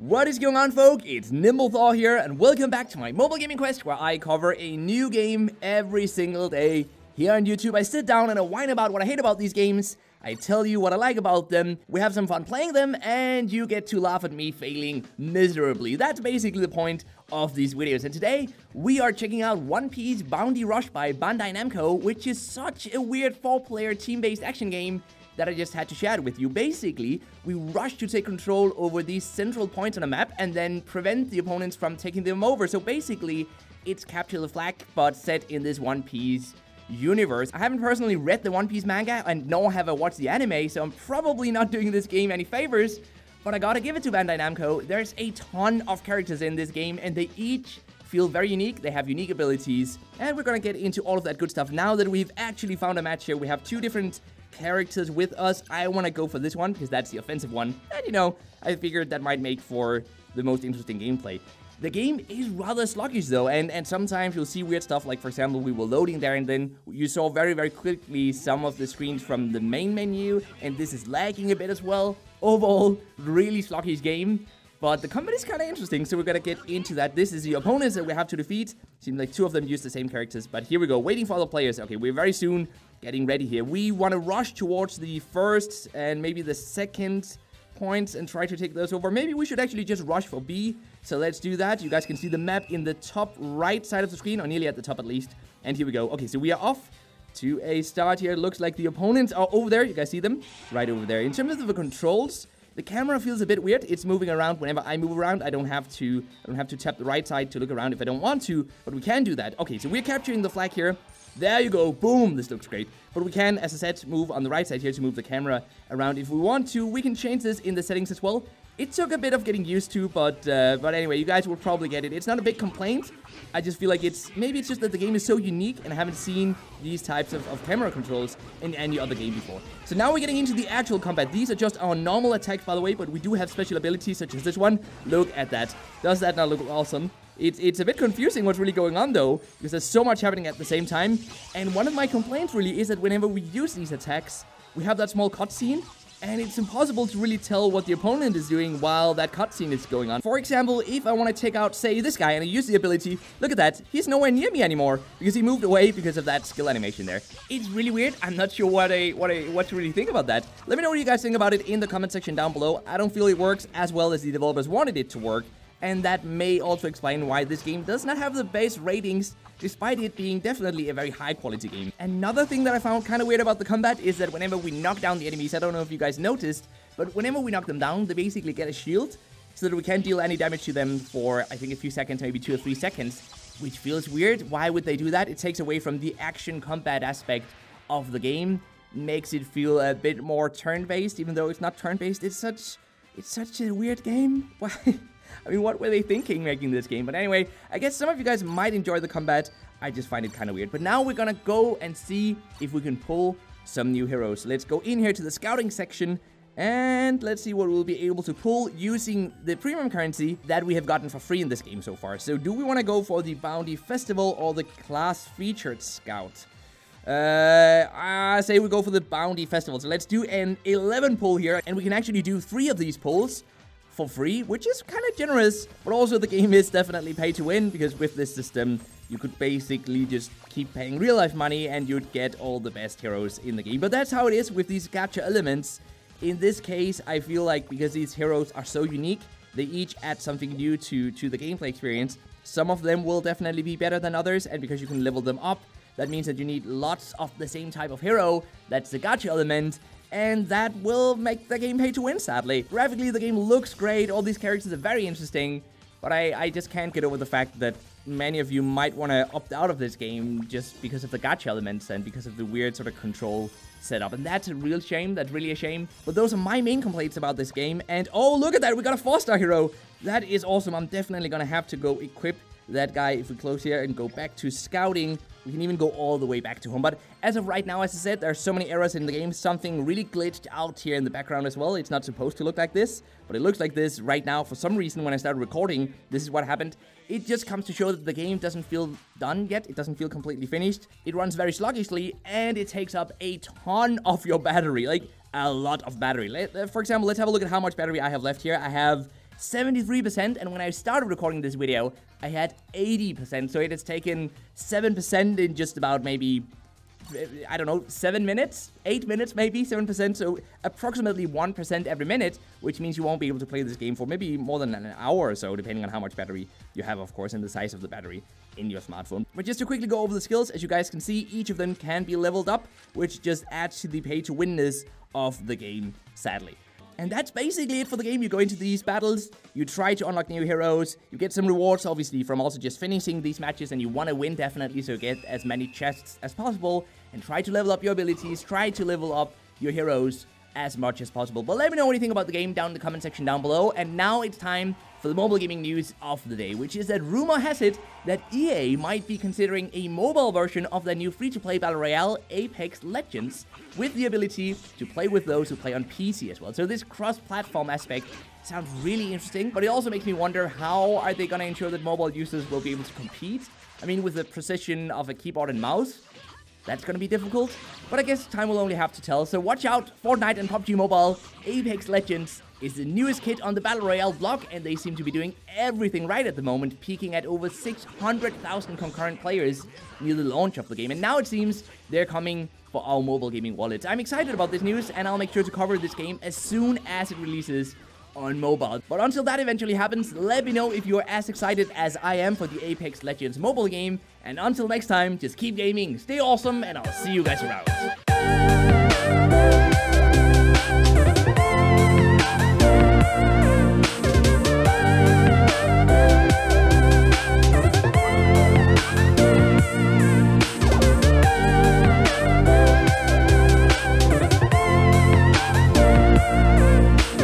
What is going on, folk? It's NimbleThor here, and welcome back to my mobile gaming quest, where I cover a new game every single day. Here on YouTube, I sit down and I whine about what I hate about these games. I tell you what I like about them, we have some fun playing them, and you get to laugh at me failing miserably. That's basically the point of these videos. And today, we are checking out One Piece Bounty Rush by Bandai Namco, which is such a weird 4-player team-based action game that I just had to share it with you. Basically, we rush to take control over these central points on a map and then prevent the opponents from taking them over. So basically, it's capture the flag, but set in this One Piece universe. I haven't personally read the One Piece manga, and nor have I watched the anime, so I'm probably not doing this game any favors, but I gotta give it to Bandai Namco. There's a ton of characters in this game, and they each feel very unique. They have unique abilities, and we're gonna get into all of that good stuff. Now that we've actually found a match here, we have two different characters with us. I want to go for this one because that's the offensive one, and you know, I figured that might make for the most interesting gameplay. The game is rather sluggish though, and sometimes you'll see weird stuff, like for example, we were loading there and then you saw very quickly some of the screens from the main menu, and this is lagging a bit as well. Overall, really sluggish game, but the combat is kind of interesting, so we're gonna get into that. This is the opponents that we have to defeat. Seems like two of them use the same characters, but here we go, waiting for other players. Okay, we're very soon getting ready here. We want to rush towards the first and maybe the second points and try to take those over. Maybe we should actually just rush for B. So let's do that. You guys can see the map in the top right side of the screen, or nearly at the top at least. And here we go. Okay, so we are off to a start here. It looks like the opponents are over there. You guys see them? Right over there. In terms of the controls, the camera feels a bit weird. It's moving around whenever I move around. I don't have to tap the right side to look around if I don't want to, but we can do that. Okay, so we're capturing the flag here. There you go, boom, this looks great. But we can, as I said, move on the right side here to move the camera around if we want to. We can change this in the settings as well. It took a bit of getting used to, but anyway, you guys will probably get it. It's not a big complaint. I just feel like maybe it's just that the game is so unique and I haven't seen these types of camera controls in any other game before. So now we're getting into the actual combat. These are just our normal attacks, by the way, but we do have special abilities such as this one. Look at that. Does that not look awesome? It's a bit confusing what's really going on though, because there's so much happening at the same time. And one of my complaints really is that whenever we use these attacks, we have that small cutscene, and it's impossible to really tell what the opponent is doing while that cutscene is going on. For example, if I want to take out, say, this guy, and I use the ability, look at that, he's nowhere near me anymore, because he moved away because of that skill animation there. It's really weird. I'm not sure what to really think about that. Let me know what you guys think about it in the comment section down below. I don't feel it works as well as the developers wanted it to work, and that may also explain why this game does not have the base ratings, despite it being definitely a very high quality game. Another thing that I found kind of weird about the combat is that whenever we knock down the enemies, I don't know if you guys noticed, but whenever we knock them down, they basically get a shield, so that we can't deal any damage to them for, I think, a few seconds, maybe 2 or 3 seconds, which feels weird. Why would they do that? It takes away from the action combat aspect of the game, makes it feel a bit more turn-based, even though it's not turn-based. It's such a weird game. Why? I mean, what were they thinking making this game? But anyway, I guess some of you guys might enjoy the combat. I just find it kind of weird. But now we're gonna go and see if we can pull some new heroes. So let's go in here to the scouting section, and let's see what we'll be able to pull using the premium currency that we have gotten for free in this game so far. So do we want to go for the Bounty Festival or the Class Featured Scout? I say we go for the Bounty Festival. So let's do an 11 pull here, and we can actually do 3 of these pulls for free, which is kind of generous, but also the game is definitely pay to win, because with this system you could basically just keep paying real life money and you'd get all the best heroes in the game. But that's how it is with these gacha elements. In this case, I feel like because these heroes are so unique, they each add something new to the gameplay experience. Some of them will definitely be better than others, and because you can level them up, that means that you need lots of the same type of hero. That's the gacha element, and that will make the game pay to win, sadly. Graphically, the game looks great, all these characters are very interesting, but I just can't get over the fact that many of you might want to opt out of this game just because of the gacha elements and because of the weird sort of control setup. And that's a real shame, that's really a shame. But those are my main complaints about this game. And oh, look at that, we got a 4-star hero. That is awesome. I'm definitely gonna have to go equip that guy. If we close here and go back to scouting, we can even go all the way back to home. But as of right now, as I said, there are so many errors in the game. Something really glitched out here in the background as well. It's not supposed to look like this, but it looks like this right now. For some reason, when I started recording, this is what happened. It just comes to show that the game doesn't feel done yet. It doesn't feel completely finished. It runs very sluggishly, and it takes up a ton of your battery. Like, a lot of battery. For example, let's have a look at how much battery I have left here. I have 73%, and when I started recording this video, I had 80%, so it has taken 7% in just about maybe, I don't know, 7 minutes? 8 minutes maybe, 7%, so approximately 1% every minute, which means you won't be able to play this game for maybe more than an hour or so, depending on how much battery you have, of course, and the size of the battery in your smartphone. But just to quickly go over the skills, as you guys can see, each of them can be leveled up, which just adds to the pay-to-winness of the game, sadly. And that's basically it for the game. You go into these battles, you try to unlock new heroes, you get some rewards, obviously, from also just finishing these matches, and you want to win, definitely, so get as many chests as possible, and try to level up your abilities, try to level up your heroes as much as possible. But let me know what you think about the game down in the comment section down below. And now it's time for the mobile gaming news of the day, which is that rumor has it that EA might be considering a mobile version of their new free-to-play battle royale, Apex Legends, with the ability to play with those who play on PC as well. So this cross-platform aspect sounds really interesting, but it also makes me wonder, how are they gonna ensure that mobile users will be able to compete? I mean, with the precision of a keyboard and mouse, that's gonna be difficult, but I guess time will only have to tell. So watch out, Fortnite and PUBG Mobile, Apex Legends is the newest kit on the Battle Royale block, and they seem to be doing everything right at the moment, peaking at over 600,000 concurrent players near the launch of the game. And now it seems they're coming for our mobile gaming wallets. I'm excited about this news, and I'll make sure to cover this game as soon as it releases on mobile. But until that eventually happens, let me know if you're as excited as I am for the Apex Legends mobile game. And until next time, just keep gaming, stay awesome, and I'll see you guys around.